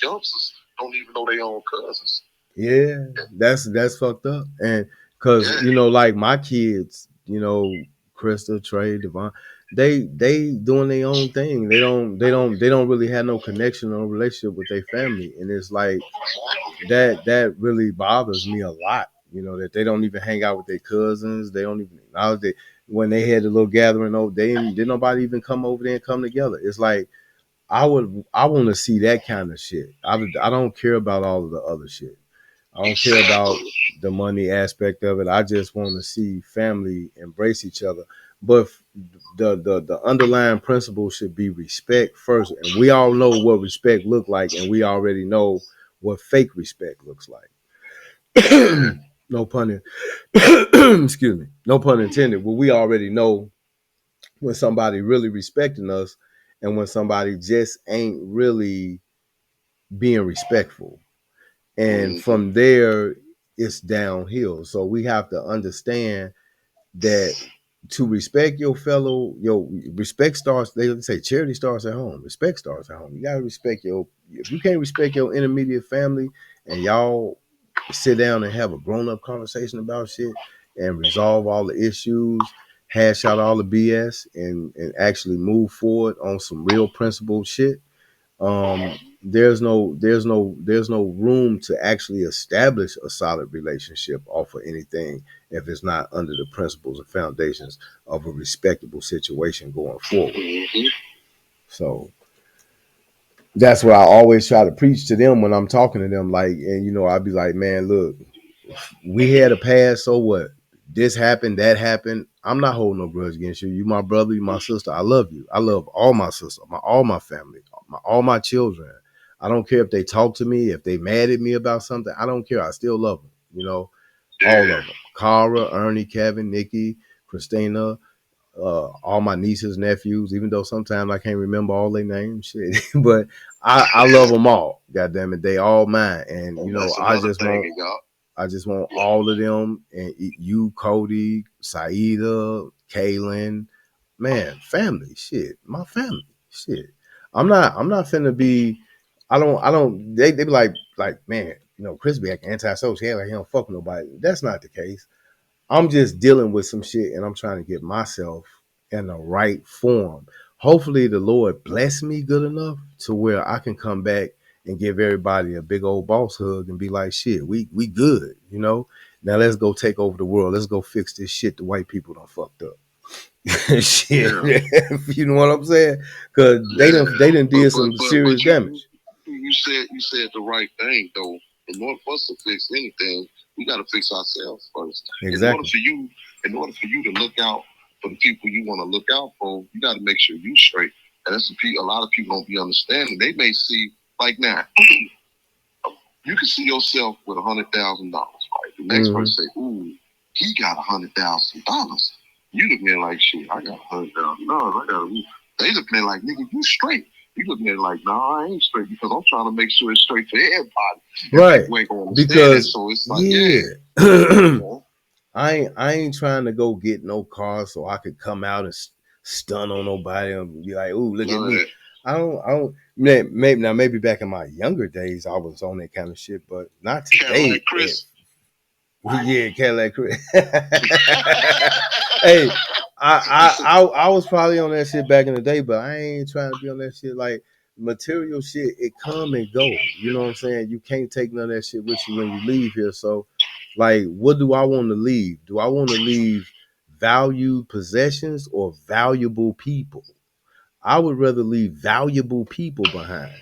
youngsters don't even know their own cousins. Yeah, that's fucked up. And Cause you know, like my kids, you know, Krista, Trey, Devon, they doing their own thing. They don't really have no connection or relationship with their family, and it's like that really bothers me a lot. You know, that they don't even hang out with their cousins. They don't even acknowledge they when they had a little gathering over. They didn't nobody even come over there and come together. It's like I want to see that kind of shit. I don't care about all of the other shit. I don't care about the money aspect of it. I just want to see family embrace each other. But the underlying principle should be respect first, and we all know what respect look like, and we already know what fake respect looks like. No pun in, excuse me. No pun intended. But we already know when somebody really respecting us, and when somebody just ain't really being respectful. And from there, it's downhill. So we have to understand that to respect your respect starts. They say charity starts at home. Respect starts at home. You gotta respect your. If you can't respect your intermediate family, and y'all sit down and have a grown up conversation about shit and resolve all the issues, hash out all the BS, and actually move forward on some real principled shit. There's no room to actually establish a solid relationship off of anything if it's not under the principles and foundations of a respectable situation going forward. So that's what I always try to preach to them when I'm talking to them. Like, and you know, I'd be like, man, look, we had a past, so what? This happened, that happened. I'm not holding no grudge against you. You my brother, you my sister. I love you. I love all my sisters, all my family, all my children. I don't care if they talk to me, if they mad at me about something. I don't care. I still love them. You know, all of them. Cara, Ernie, Kevin, Nikki, Christina, all my nieces, nephews. Even though sometimes I can't remember all their names, shit. But I love them all. God damn it, they all mine. And you know, I just want all of them, and you, Cody, Saida, Kaylin, man, family, shit, my family, shit. I'm not finna be. I don't. They be like, man, you know, Chris be acting antisocial. He like he don't fuck with nobody. That's not the case. I'm just dealing with some shit, and I'm trying to get myself in the right form. Hopefully, the Lord bless me good enough to where I can come back and give everybody a big old boss hug and be like, "Shit, we good," you know. Now let's go take over the world. Let's go fix this shit the white people done fucked up. Shit, you know what I'm saying? Because they done did some serious damage. You said the right thing though. In order for us to fix anything, we got to fix ourselves first. Exactly. In order for you to look out for the people you want to look out for, you got to make sure you straight. And that's a lot of people don't be understanding. They may see like now, you can see yourself with $100,000, right? The next person say, "Ooh, he got $100,000." You look at like, "Shit, I got $100,000. I got." They look at like, "Nigga, you straight." You looking at it like, "Nah, I ain't straight because I'm trying to make sure it's straight for everybody." Right. Because so it's like, I ain't trying to go get no car so I could come out and stun on nobody and be like, "Ooh, look at me." I don't. Maybe back in my younger days I was on that kind of shit, but not today. Cadillac Chris. Yeah, Cadillac Chris. Hey, I was probably on that shit back in the day, but I ain't trying to be on that shit. Like material shit, it come and go. You know what I'm saying? You can't take none of that shit with you when you leave here. So, like, what do I want to leave? Do I want to leave valued possessions or valuable people? I would rather leave valuable people behind,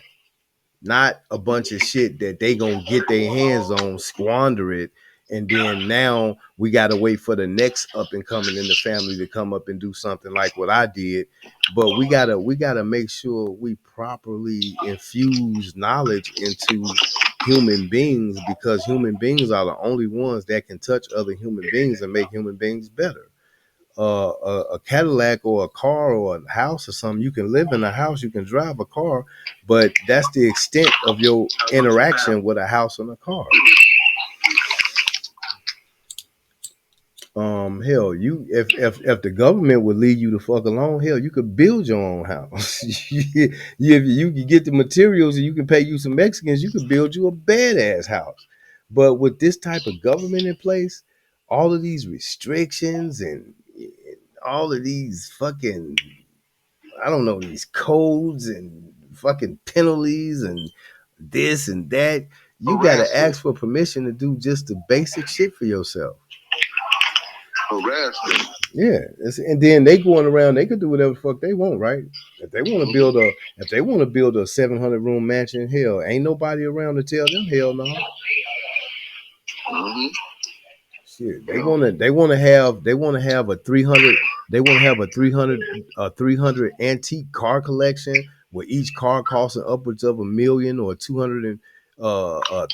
not a bunch of shit that they gonna get their hands on, squander it, and then now we gotta wait for the next up and coming in the family to come up and do something like what I did. But we gotta make sure we properly infuse knowledge into human beings, because human beings are the only ones that can touch other human beings and make human beings better. A Cadillac or a car or a house or something, you can live in a house, you can drive a car, but that's the extent of your interaction with a house and a car. Hell, you if the government would leave you the fuck alone, hell, you could build your own house. If you can get the materials and you can pay you some Mexicans, you could build you a badass house. But with this type of government in place, all of these restrictions and all of these fucking, I don't know, these codes and fucking penalties and this and that. You got to ask for permission to do just the basic shit for yourself. Harassment. Yeah, and then they going around. They could do whatever the fuck they want, right? If they want to build a 700-room mansion, hell, ain't nobody around to tell them hell no. Mm-hmm. Shit, they want to have a 300. They want to have a 300 antique car collection where each car costing upwards of $1 million or 200 and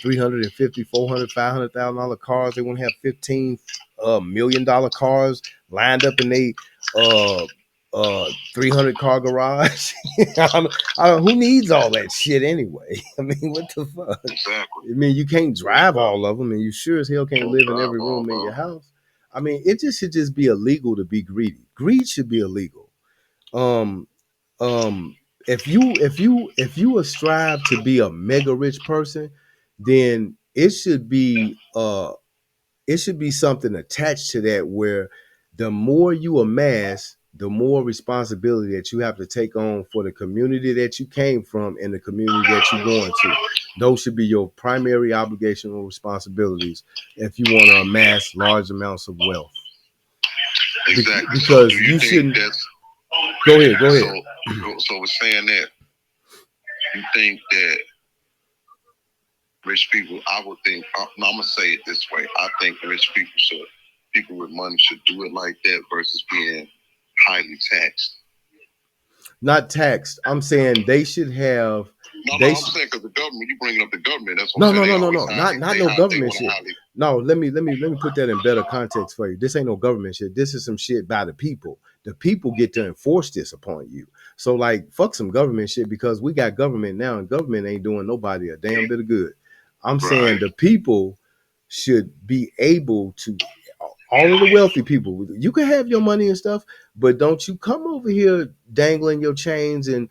350, 400, $500,000 cars. They want to have 15 $1 million cars lined up in a 300 car garage. Who needs all that shit anyway? I mean, what the fuck? Exactly. I mean, you can't drive all of them, and you sure as hell can't live in every room in your house. I mean, it should just be illegal to be greedy. Greed should be illegal. If you strive to be a mega rich person, then it should be something attached to that where the more you amass, the more responsibility that you have to take on for the community that you came from and the community that you're going to. Those should be your primary obligation or responsibilities if you want to amass large amounts of wealth. Exactly. Because so you shouldn't. Go ahead. So we're saying that you think that rich people, I would think, I'm going to say it this way. I think rich people with money should do it like that versus being highly taxed. Not taxed. I'm saying they should have. I'm saying because the government, you bringing up the government. That's what no. Not no government shit. No, let me put that in better context for you. This ain't no government shit. This is some shit by the people. The people get to enforce this upon you. So like, fuck some government shit because we got government now, and government ain't doing nobody a damn bit of good. I'm saying the people should be able to. All of the wealthy people, you can have your money and stuff, but don't you come over here dangling your chains and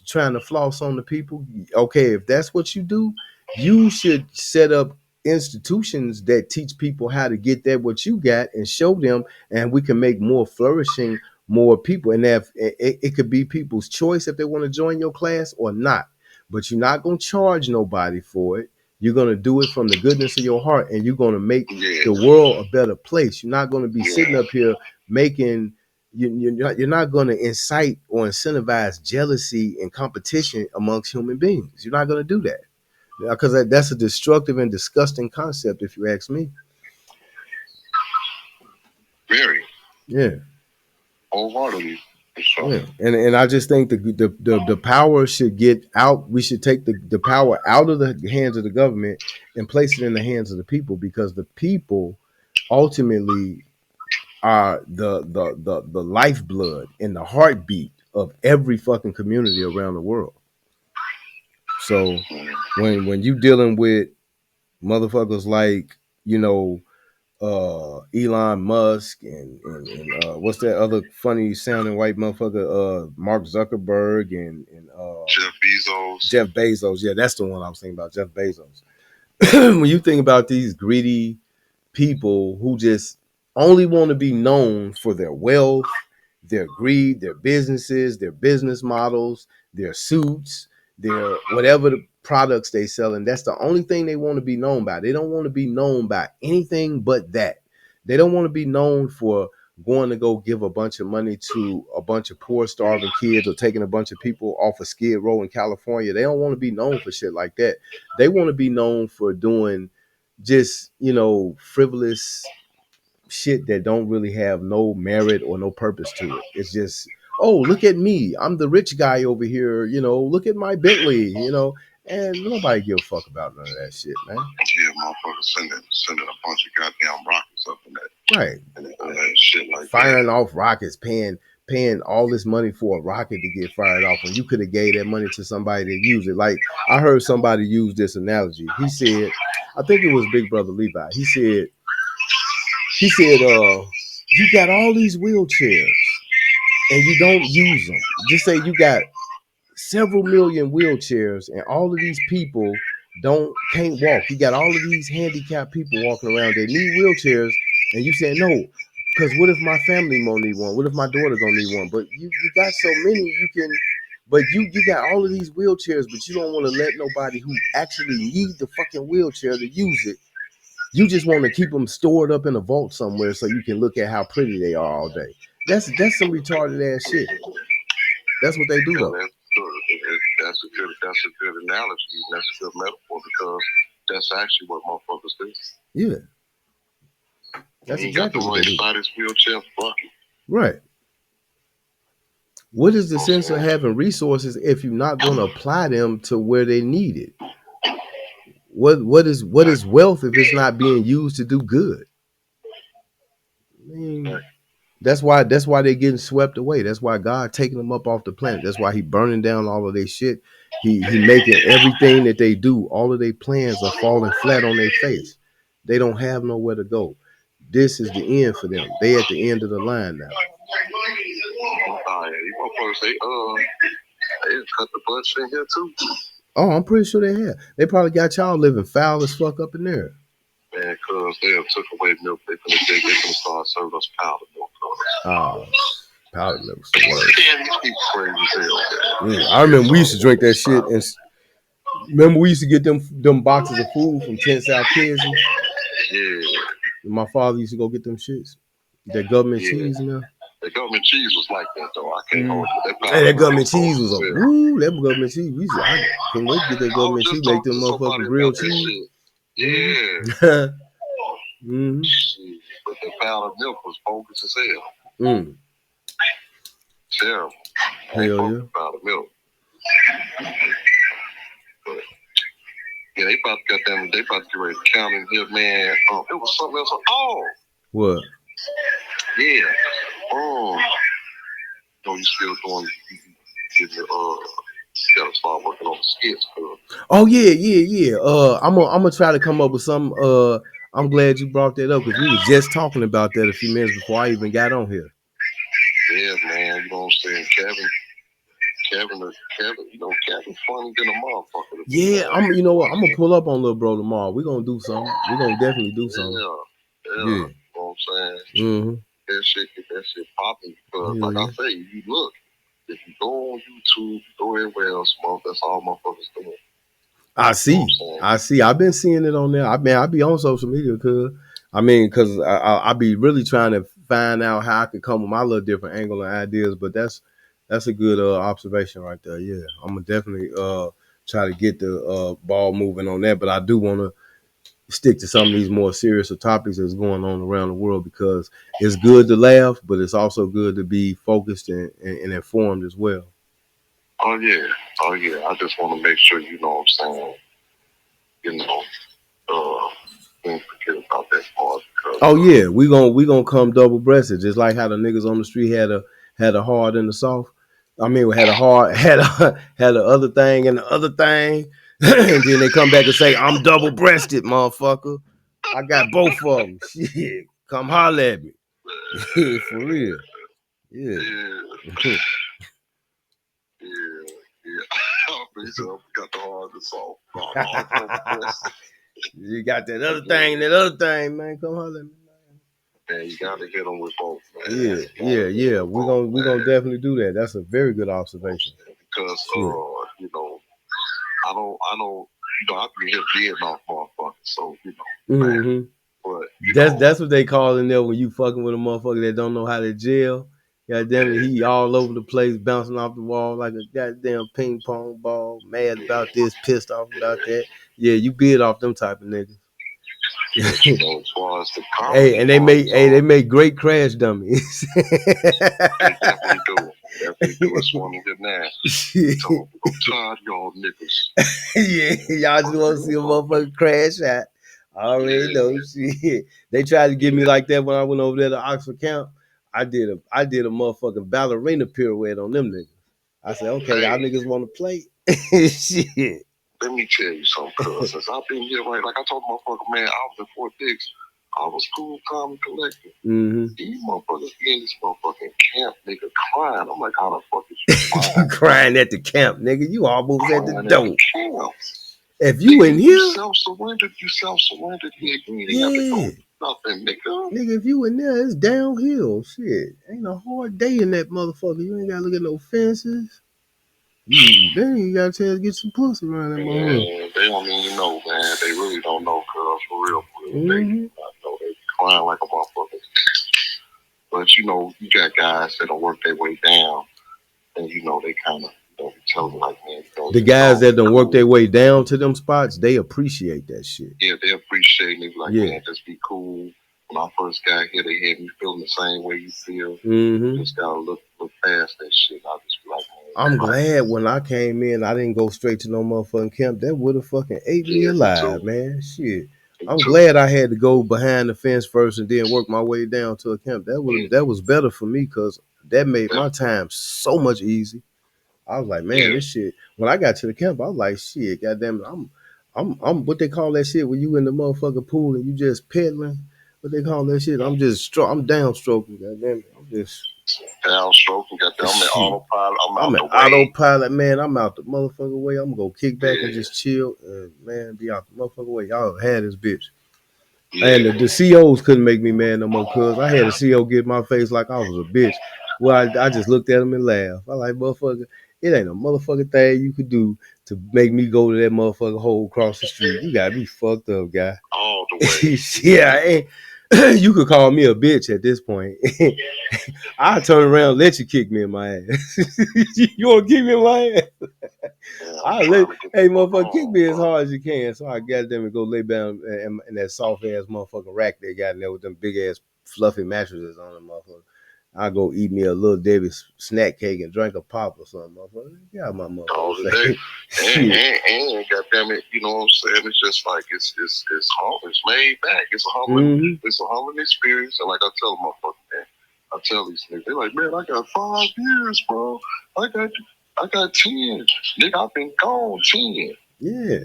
trying to floss on the people. Okay, if that's what you do, you should set up institutions that teach people how to get that what you got and show them, and we can make more flourishing, more people. And if it could be people's choice if they want to join your class or not, but you're not going to charge nobody for it. You're going to do it from the goodness of your heart, and you're going to make the world a better place. You're not going to be sitting up here making, you're not going to incite or incentivize jealousy and competition amongst human beings. You're not going to do that because that's a destructive and disgusting concept, if you ask me. Very. Yeah. Wholeheartedly. Yeah. And I just think the power should get out. We should take the power out of the hands of the government and place it in the hands of the people, because the people ultimately are the lifeblood and the heartbeat of every fucking community around the world. So when you dealing with motherfuckers like, Elon Musk and what's that other funny sounding white motherfucker, Mark Zuckerberg and Jeff Bezos. Yeah, that's the one I was thinking about, Jeff Bezos. When you think about these greedy people who just only want to be known for their wealth, their greed, their businesses, their business models, their suits, their whatever the products they sell, and that's the only thing they want to be known by. They don't want to be known by anything but that. They don't want to be known for going to go give a bunch of money to a bunch of poor starving kids or taking a bunch of people off of Skid Row in California. They don't want to be known for shit like that. They want to be known for doing just, frivolous shit that don't really have no merit or no purpose to it. It's just, oh, look at me, I'm the rich guy over here, look at my Bentley, and nobody give a fuck about none of that shit, man. Yeah, motherfuckers sending a bunch of goddamn rockets up in that. Right. And that shit like firing off rockets, paying all this money for a rocket to get fired off when you could have gave that money to somebody to use it. Like, I heard somebody use this analogy. He said, I think it was Big Brother Levi. He said, you got all these wheelchairs and you don't use them. Just say you got several million wheelchairs and all of these people can't walk. You got all of these handicapped people walking around. They need wheelchairs, And you said no, because what if my family won't need one? What if my daughter gonna need one? But you got so many you can. But you got all of these wheelchairs, but you don't want to let nobody who actually need the fucking wheelchair to use it. You just want to keep them stored up in a vault somewhere so you can look at how pretty they are all day. That's some retarded ass shit. That's what they do though. That's a good analogy. That's a good metaphor because that's actually what motherfuckers do. Yeah, that's exactly what they do. This wheelchair, fuck it. Right. What is the sense of having resources if you're not going to apply them to where they need it? What is wealth if it's not being used to do good? I mean, that's why they're getting swept away. That's why God taking them up off the planet. That's why he burning down all of their shit. He making everything that they do, all of their plans are falling flat on their face. They don't have nowhere to go. This is the end for them. They at the end of the line now. You motherfuckers say, they cut the butts in here too. Oh, I'm pretty sure they have. They probably got y'all living foul as fuck up in there. Man, cause they have took away milk. They gonna start serving us powdered milk. Oh, powdered milk's the worst. Yeah, I remember we used to drink that shit, and remember we used to get them boxes of food from 10 South Kids. Yeah. My father used to go get them shits. That government cheese in there. The government cheese was like that though. I can't hold it. That government cheese was a woo. That government cheese. I couldn't wait to get that government cheese. Make them motherfucking grilled cheese. Yeah. Mm-hmm. But the powdered milk was bogus as hell. Terrible. Hell yeah. Powdered milk. But, yeah, they about to get ready to count in here, man. It was something else. Oh. What? Yeah. Oh. No, you still doing? You gotta start working on the skits. Oh yeah. I'm gonna try to come up with some. I'm glad you brought that up because we were just talking about that a few minutes before I even got on here. Yeah, man. You know what I'm saying, Kevin. You know, Kevin's funny than a motherfucker. Yeah, you know what? I'm gonna pull up on little bro tomorrow. We're gonna do something. We're gonna definitely do something. Yeah. You know what I'm saying? Mm-hmm. Get that shit popping because, like I say, you look. If you go on YouTube, go everywhere else, that's all motherfuckers doing. I see. I've been seeing it on there. I be on social media because I be really trying to find out how I could come with my little different angle and ideas. But that's a good observation right there. Yeah, I'm gonna definitely try to get the ball moving on that. But I do want to stick to some of these more serious topics that's going on around the world because it's good to laugh, but it's also good to be focused and informed as well. Oh yeah. I just want to make sure you know what I'm saying. You know, don't forget about that part. Oh yeah, we gonna come double breasted, just like how the niggas on the street had a hard and the soft. I mean, had the other thing and the other thing, and then they come back and say, "I'm double breasted, motherfucker. I got both of them. Shit, come holler at me." For real. Yeah. Got the hard and soft. You got that other thing, man. Come holler at me. Man, you gotta hit them with both, man. Yeah. We're gonna definitely do that. That's a very good observation. Because you know, I don't I can hear Vietnam motherfuckers, so you know. Mm-hmm. But that's what they call in there when you fucking with a motherfucker that don't know how to jail. God damn it, he all over the place, bouncing off the wall like a goddamn ping pong ball, mad about this, pissed off about that. Yeah, you bid off them type of niggas. You know, as far as the hey, and they make great crash dummies. They definitely do. It's one of them now. So, I'm tired of y'all niggas. Yeah, y'all just want to see a motherfucker crash out. I already know. Shit. They tried to get me like that when I went over there to Oxford Camp. I did a motherfucking ballerina pirouette on them niggas. I said, okay, y'all niggas want to play? Shit. Let me tell you something, cuz since I've been here, right, like I told motherfucker, man, I was in Fort Dix. I was cool, calm, and collected. Mm-hmm. These motherfuckers in this motherfucking camp, nigga, crying. I'm like, how the fuck is you crying? Crying at the camp, nigga. You almost at the door. If you in here, you self-surrendered here. You ain't have to go. Nothing, nigga. Nigga, if you in there, it's downhill. Shit. Ain't a hard day in that motherfucker. You ain't gotta look at no fences. Then you got a chance to get some pussy around that motherfucker. They don't even know, man. They really don't know, cuz, for real. Mm-hmm. They know they crying like a motherfucker. But, you know, you got guys that don't work their way down. And, you know, they kind of, tell them, like, man, the guys that don't work their way down to them spots, they appreciate that shit. Yeah, they appreciate it. Like, man, just be cool. When I first got here, they had me feeling the same way you feel. Mm-hmm. Just gotta look past that shit. I just be like, man, I'm glad when I came in, I didn't go straight to no motherfucking camp. That would have fucking ate me alive, man. Shit. I'm glad I had to go behind the fence first and then work my way down to a camp. That was better for me because that made my time so much easy. I was like, man, this shit. When I got to the camp, I was like, shit, goddamn it, I'm what they call that shit when you in the motherfucking pool and you just pedaling. What they call that shit? I'm downstroking, goddamn it. I'm just downstroking, goddamn. I'm in autopilot. I'm in autopilot, man. I'm out the motherfucking way. I'm gonna go kick back and just chill and man, be out the motherfucking way. Y'all had this bitch. Yeah. And the COs couldn't make me mad no more cuz I had a CO get in my face like I was a bitch. Well, I just looked at him and laughed. I like, motherfucker, it ain't a motherfucking thing you could do to make me go to that motherfucking hole across the street. You gotta be fucked up, guy. All the way. Yeah, you could call me a bitch at this point. I'll turn around and let you kick me in my ass. You want to kick me in my ass? Hey, motherfucker, kick me as hard as you can. So I got them and go lay down in that soft ass motherfucking rack they got in there with them big ass fluffy mattresses on them, motherfucker. I go eat me a little Debbie's snack cake and drink a pop or something, motherfucker. Get out my motherfucker. And goddamn it, you know what I'm saying? It's just like it's home. It's laid back. It's a humbling, it's a humbling experience. And like I tell motherfuckers, man, I tell these niggas, they're like, man, I got 5 years, bro. I got 10. Nigga, I've been gone 10. Yeah.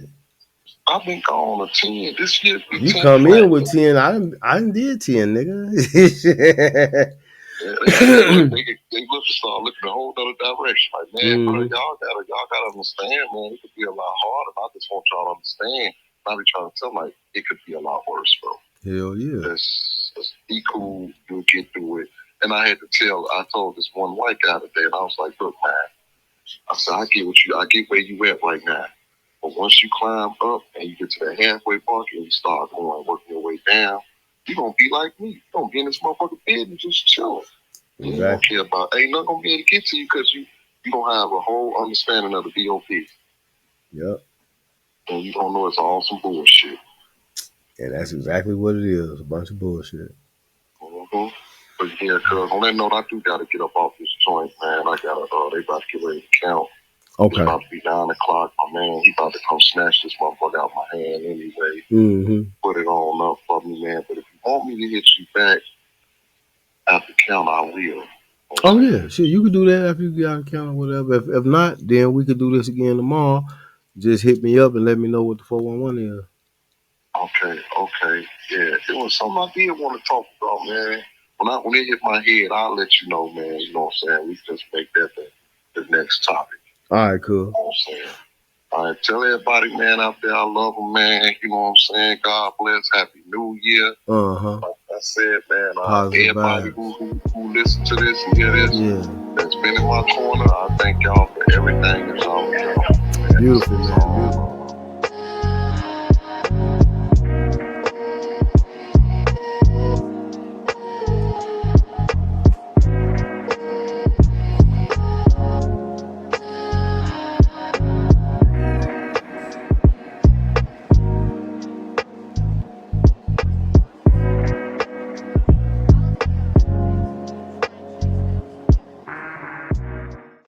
I've been gone 10. This year, you come in with 10. I done did 10, nigga. They look to start looking a whole other direction. Like, man, bro, y'all gotta understand, man. It could be a lot harder. I just want y'all to understand. I be trying to tell them, like, it could be a lot worse, bro. Hell yeah. Just be cool. You'll get through it. And I told this one white guy today, and I was like, look, man. I said, I get where you at right now. But once you climb up and you get to that halfway mark and you start going, working your way down, you're going to be like me. You're going to be in this motherfucking bed and just chilling. Exactly. You don't care about, ain't nothing going to be able to get to you because you going to have a whole understanding of the BOP. Yep. And you don't know it's all some bullshit. And that's exactly what it is, a bunch of bullshit. Mm-hmm. But yeah, cuz on that note, I do got to get up off this joint, man. I got to, they about to get ready to count. Okay. It's about to be 9 o'clock. My man, he about to come snatch this motherfucker out my hand anyway. Mm-hmm. Put it on up for me, man. But if you want me to hit you back after count, I will. Oh, yeah. Sure, you can do that after you get out of count or whatever. If not, then we could do this again tomorrow. Just hit me up and let me know what the 411 is. Okay. Yeah, it was something I did want to talk about, man. When it hit my head, I'll let you know, man. You know what I'm saying? We just make that the next topic. All right, cool. You know what I'm saying? All right, tell everybody, man, out there, I love them, man. You know what I'm saying? God bless. Happy New Year. Uh-huh. Like I said, man, everybody who listen to this and hear this, that's been in my corner, I thank y'all for everything that y'all have done. Beautiful, man. Beautiful.